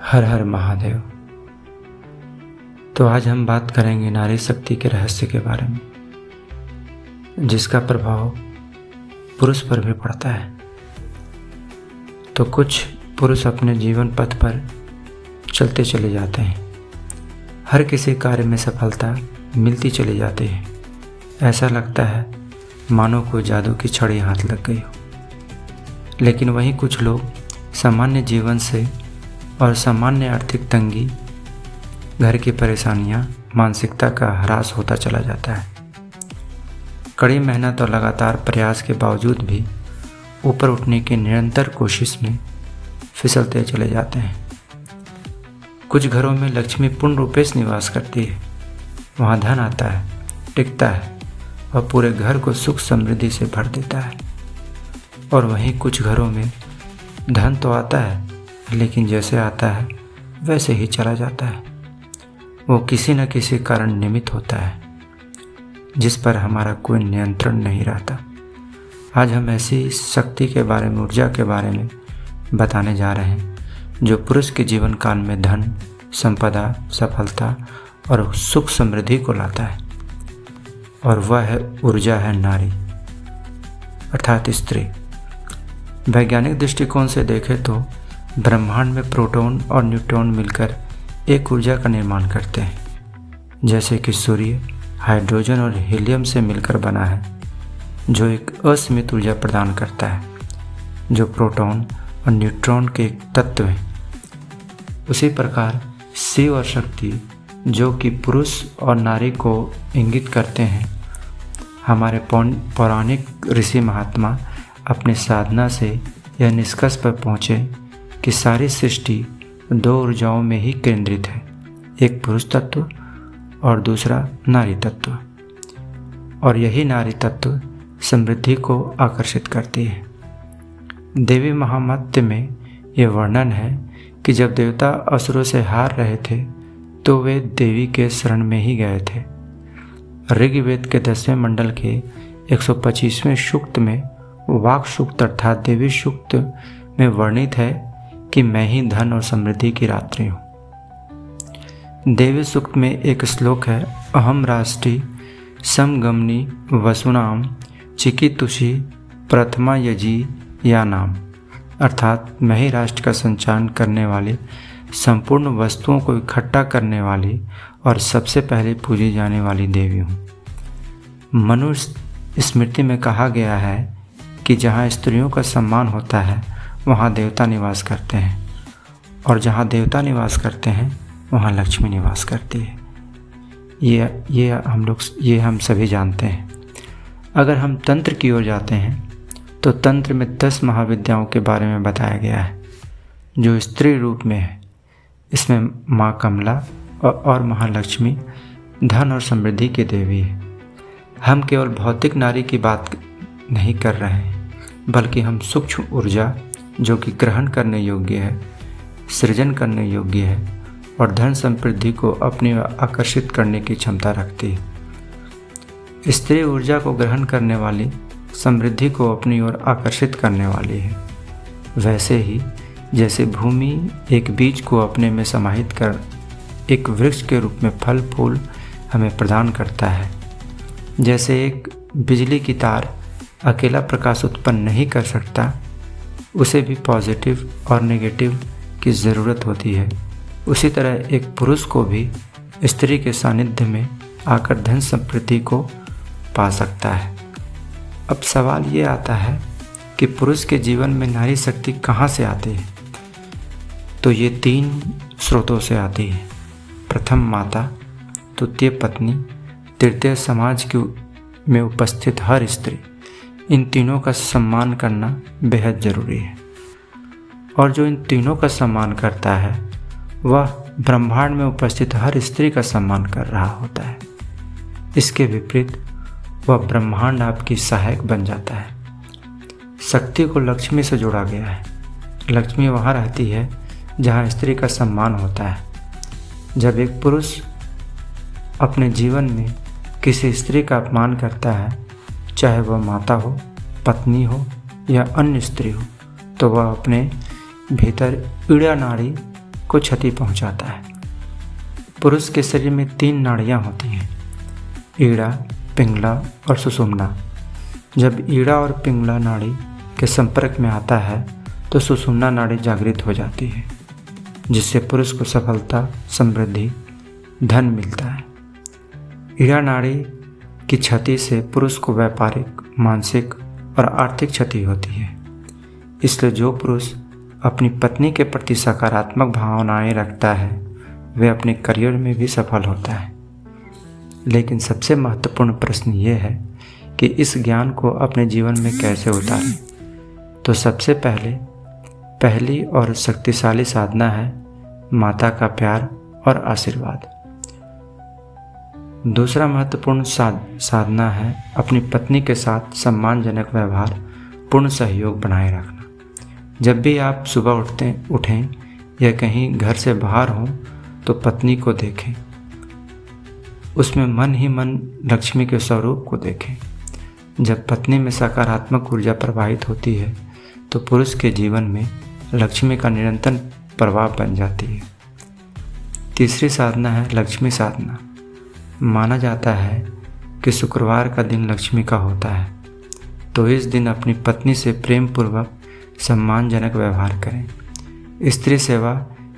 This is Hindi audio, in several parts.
हर हर महादेव। तो आज हम बात करेंगे नारी शक्ति के रहस्य के बारे में, जिसका प्रभाव पुरुष पर भी पड़ता है। तो कुछ पुरुष अपने जीवन पथ पर चलते चले जाते हैं, हर किसी कार्य में सफलता मिलती चली जाती है। ऐसा लगता है मानो कोई जादू की छड़ी हाथ लग गई हो। लेकिन वहीं कुछ लोग सामान्य जीवन से और सामान्य आर्थिक तंगी, घर की परेशानियां, मानसिकता का ह्रास होता चला जाता है। कड़ी मेहनत और लगातार प्रयास के बावजूद भी ऊपर उठने की निरंतर कोशिश में फिसलते चले जाते हैं। कुछ घरों में लक्ष्मी पूर्ण रूपेश निवास करती है, वहाँ धन आता है, टिकता है और पूरे घर को सुख समृद्धि से भर देता है। और वहीं कुछ घरों में धन तो आता है, लेकिन जैसे आता है वैसे ही चला जाता है। वो किसी न किसी कारण निमित्त होता है, जिस पर हमारा कोई नियंत्रण नहीं रहता। आज हम ऐसी शक्ति के बारे में, ऊर्जा के बारे में बताने जा रहे हैं, जो पुरुष के जीवन काल में धन, संपदा, सफलता और सुख समृद्धि को लाता है। और वह है ऊर्जा है नारी, अर्थात स्त्री। वैज्ञानिक दृष्टिकोण से देखें तो ब्रह्मांड में प्रोटॉन और न्यूट्रॉन मिलकर एक ऊर्जा का निर्माण करते हैं, जैसे कि सूर्य हाइड्रोजन और हीलियम से मिलकर बना है, जो एक असीमित ऊर्जा प्रदान करता है, जो प्रोटॉन और न्यूट्रॉन के एक तत्व हैं। उसी प्रकार शिव और शक्ति, जो कि पुरुष और नारी को इंगित करते हैं, हमारे पौराणिक ऋषि महात्मा अपनी साधना से यह निष्कर्ष पर पहुँचे कि सारी सृष्टि दो ऊर्जाओं में ही केंद्रित है, एक पुरुष तत्व और दूसरा नारी तत्व। और यही नारी तत्व समृद्धि को आकर्षित करती है। देवी महात्म्य में यह वर्णन है कि जब देवता असुरों से हार रहे थे तो वे देवी के शरण में ही गए थे। ऋग्वेद के 10वें मंडल के 125वें सूक्त में वाक सूक्त अर्थात देवी सूक्त में वर्णित है कि मैं ही धन और समृद्धि की रात्रि हूँ। देवी सूक्त में एक श्लोक है, अहम राष्ट्री समगमनी वसुनाम चिकितुषी प्रथमा यजी या नाम, अर्थात मैं ही राष्ट्र का संचालन करने वाली, संपूर्ण वस्तुओं को इकट्ठा करने वाली और सबसे पहले पूजी जाने वाली देवी हूँ। मनुष्य स्मृति में कहा गया है कि जहाँ स्त्रियों का सम्मान होता है वहाँ देवता निवास करते हैं, और जहाँ देवता निवास करते हैं वहाँ लक्ष्मी निवास करती है। ये हम सभी जानते हैं। अगर हम तंत्र की ओर जाते हैं तो तंत्र में 10 महाविद्याओं के बारे में बताया गया है, जो स्त्री रूप में है। इसमें माँ कमला और महालक्ष्मी धन और समृद्धि की देवी है। हम केवल भौतिक नारी की बात नहीं कर रहे हैं, बल्कि हम सूक्ष्म ऊर्जा, जो कि ग्रहण करने योग्य है, सृजन करने योग्य है और धन समृद्धि को अपनी ओर आकर्षित करने की क्षमता रखती है। स्त्री ऊर्जा को ग्रहण करने वाली, समृद्धि को अपनी ओर आकर्षित करने वाली है। वैसे ही जैसे भूमि एक बीज को अपने में समाहित कर एक वृक्ष के रूप में फल फूल हमें प्रदान करता है, जैसे एक बिजली की तार अकेला प्रकाश उत्पन्न नहीं कर सकता, उसे भी पॉजिटिव और नेगेटिव की ज़रूरत होती है, उसी तरह एक पुरुष को भी स्त्री के सानिध्य में आकर धन समृद्धि को पा सकता है। अब सवाल ये आता है कि पुरुष के जीवन में नारी शक्ति कहाँ से आती है? तो ये 3 स्रोतों से आती है। प्रथम माता, द्वितीय पत्नी, तृतीय समाज में उपस्थित हर स्त्री। इन तीनों का सम्मान करना बेहद ज़रूरी है। और जो इन तीनों का सम्मान करता है वह ब्रह्मांड में उपस्थित हर स्त्री का सम्मान कर रहा होता है। इसके विपरीत वह ब्रह्मांड आपकी सहायक बन जाता है। शक्ति को लक्ष्मी से जोड़ा गया है। लक्ष्मी वहाँ रहती है जहाँ स्त्री का सम्मान होता है। जब एक पुरुष अपने जीवन में किसी स्त्री का अपमान करता है, चाहे वह माता हो, पत्नी हो या अन्य स्त्री हो, तो वह अपने भीतर ईड़ा नाड़ी को क्षति पहुंचाता है। पुरुष के शरीर में 3 नाड़ियां होती हैं, ईड़ा, पिंगला और सुषुम्ना। जब ईड़ा और पिंगला नाड़ी के संपर्क में आता है तो सुषुम्ना नाड़ी जागृत हो जाती है, जिससे पुरुष को सफलता, समृद्धि, धन मिलता है। ईड़ा नाड़ी की क्षति से पुरुष को व्यापारिक, मानसिक और आर्थिक क्षति होती है। इसलिए जो पुरुष अपनी पत्नी के प्रति सकारात्मक भावनाएं रखता है वह अपने करियर में भी सफल होता है। लेकिन सबसे महत्वपूर्ण प्रश्न ये है कि इस ज्ञान को अपने जीवन में कैसे उतारें। तो सबसे पहली और शक्तिशाली साधना है माता का प्यार और आशीर्वाद। दूसरा महत्वपूर्ण साधना है अपनी पत्नी के साथ सम्मानजनक व्यवहार, पूर्ण सहयोग बनाए रखना। जब भी आप सुबह उठें या कहीं घर से बाहर हों तो पत्नी को देखें, उसमें मन ही मन लक्ष्मी के स्वरूप को देखें। जब पत्नी में सकारात्मक ऊर्जा प्रवाहित होती है तो पुरुष के जीवन में लक्ष्मी का निरंतर प्रभाव बन जाती है। तीसरी साधना है लक्ष्मी साधना। माना जाता है कि शुक्रवार का दिन लक्ष्मी का होता है, तो इस दिन अपनी पत्नी से प्रेम पूर्वक सम्मानजनक व्यवहार करें। स्त्री सेवा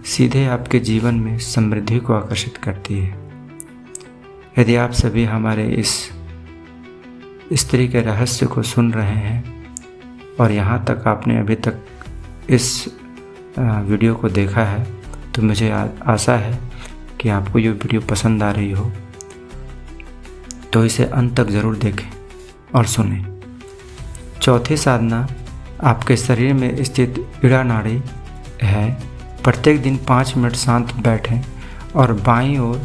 सीधे आपके जीवन में समृद्धि को आकर्षित करती है। यदि आप सभी हमारे इस स्त्री के रहस्य को सुन रहे हैं और यहाँ तक आपने अभी तक इस वीडियो को देखा है तो मुझे आशा है कि आपको ये वीडियो पसंद आ रही हो, तो इसे अंत तक ज़रूर देखें और सुनें। चौथी साधना आपके शरीर में स्थित ईड़ा नाड़ी है। प्रत्येक दिन 5 मिनट शांत बैठें और बाईं ओर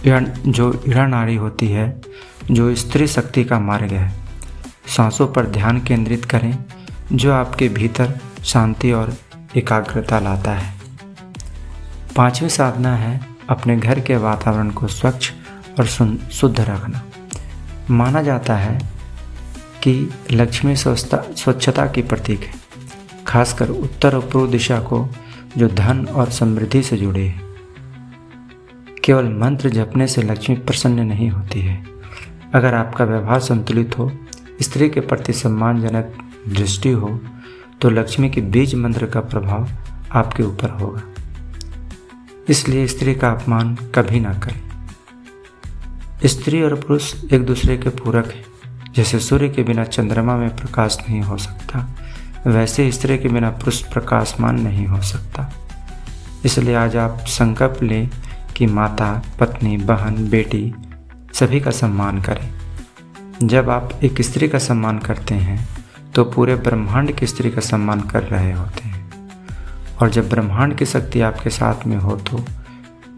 जो ईड़ा नाड़ी होती है, जो स्त्री शक्ति का मार्ग है, सांसों पर ध्यान केंद्रित करें, जो आपके भीतर शांति और एकाग्रता लाता है। 5वीं साधना है अपने घर के वातावरण को स्वच्छ और शुद्ध रखना। माना जाता है कि लक्ष्मी स्वच्छता की प्रतीक है, खासकर उत्तर और पूर्व दिशा को, जो धन और समृद्धि से जुड़े है। केवल मंत्र जपने से लक्ष्मी प्रसन्न नहीं होती है। अगर आपका व्यवहार संतुलित हो, स्त्री के प्रति सम्मानजनक दृष्टि हो, तो लक्ष्मी के बीज मंत्र का प्रभाव आपके ऊपर होगा। इसलिए स्त्री का अपमान कभी ना करें। स्त्री और पुरुष एक दूसरे के पूरक हैं। जैसे सूर्य के बिना चंद्रमा में प्रकाश नहीं हो सकता, वैसे स्त्री के बिना पुरुष प्रकाशमान नहीं हो सकता। इसलिए आज आप संकल्प लें कि माता, पत्नी, बहन, बेटी सभी का सम्मान करें। जब आप एक स्त्री का सम्मान करते हैं तो पूरे ब्रह्मांड की स्त्री का सम्मान कर रहे होते हैं, और जब ब्रह्मांड की शक्ति आपके साथ में हो तो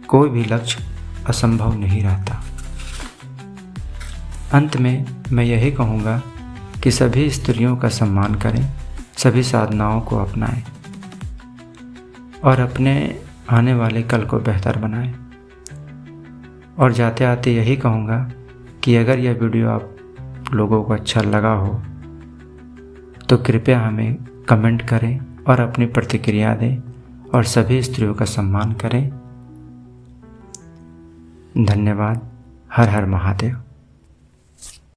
कोई भी लक्ष्य असंभव नहीं रहता। अंत में मैं यही कहूँगा कि सभी स्त्रियों का सम्मान करें, सभी साधनाओं को अपनाएं और अपने आने वाले कल को बेहतर बनाएं। और जाते आते यही कहूँगा कि अगर यह वीडियो आप लोगों को अच्छा लगा हो तो कृपया हमें कमेंट करें और अपनी प्रतिक्रिया दें और सभी स्त्रियों का सम्मान करें। धन्यवाद। हर हर महादेव।